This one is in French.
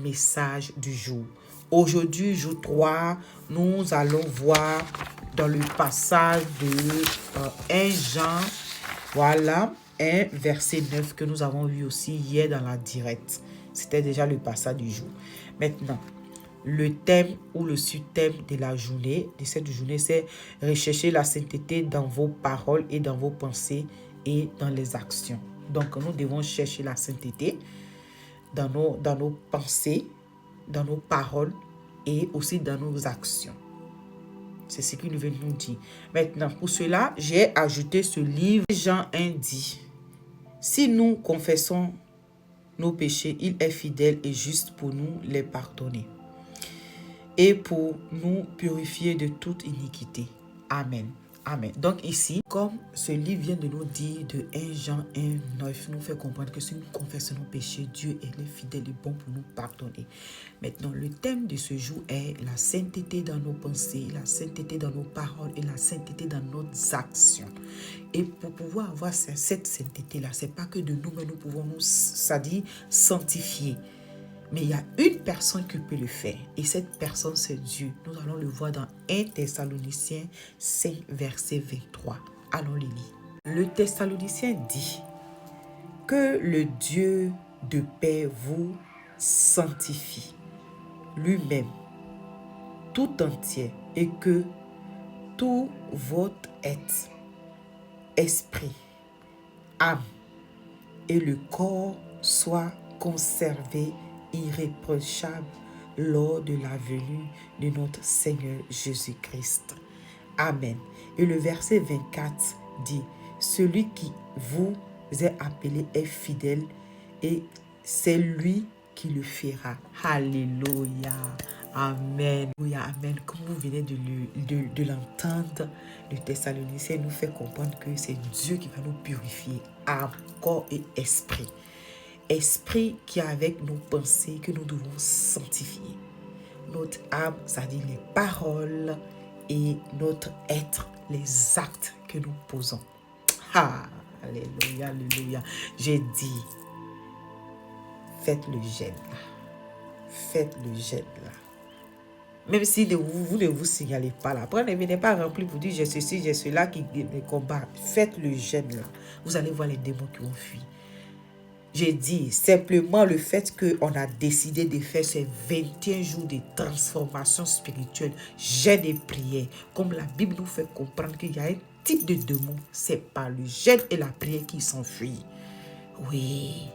message du jour. Aujourd'hui, jour 3, nous allons voir dans le passage de 1 Jean, voilà, 1 verset 9 que nous avons vu aussi hier dans la directe. C'était déjà le passage du jour. Maintenant, le thème ou le sous-thème de la journée, de cette journée, c'est rechercher la sainteté dans vos paroles et dans vos pensées et dans les actions. Donc, nous devons chercher la sainteté dans nos pensées, dans nos paroles et aussi dans nos actions. C'est ce qu'il veut nous dire. Maintenant, pour cela, j'ai ajouté ce livre. Jean 1 dit, si nous confessons nos péchés, il est fidèle et juste pour nous les pardonner et pour nous purifier de toute iniquité. Amen. Amen. Donc ici, comme ce livre vient de nous dire de 1 Jean 1, 9, nous fait comprendre que si nous confessons nos péchés, Dieu est fidèle et bon pour nous pardonner. Maintenant, le thème de ce jour est la sainteté dans nos pensées, la sainteté dans nos paroles et la sainteté dans nos actions. Et pour pouvoir avoir cette sainteté-là, c'est pas que de nous, mais nous pouvons nous, c'est-à-dire sanctifier. Mais il y a une personne qui peut le faire. Et cette personne, c'est Dieu. Nous allons le voir dans 1 Thessaloniciens 5, verset 23. Allons le lire. Le Thessalonicien dit que le Dieu de paix vous sanctifie lui-même tout entier et que tout votre être, esprit, âme et le corps soient conservés irréprochable lors de la venue de notre Seigneur Jésus-Christ. Amen. Et le verset 24 dit, celui qui vous est appelé est fidèle et c'est lui qui le fera. Alléluia. Amen. Amen. Comme vous venez de l'entendre, le Thessalonicien nous fait comprendre que c'est Dieu qui va nous purifier, âme, corps et esprit. Esprit qui est avec nos pensées que nous devons sanctifier. Notre âme, c'est-à-dire les paroles et notre être, les actes que nous posons. Ah, alléluia, alléluia. J'ai dit, faites le jeûne là. Faites le jeûne là. Même si vous ne vous signalez pas là. Après, ne venez pas remplir pour dire j'ai ceci, j'ai cela qui me combat. Faites le jeûne là. Vous allez voir les démons qui vont fuir. J'ai dit simplement le fait qu'on a décidé de faire ces 21 jours de transformation spirituelle, jeûne et prière. Comme la Bible nous fait comprendre qu'il y a un type de démon, c'est par le jeûne et la prière qui s'enfuient. Oui.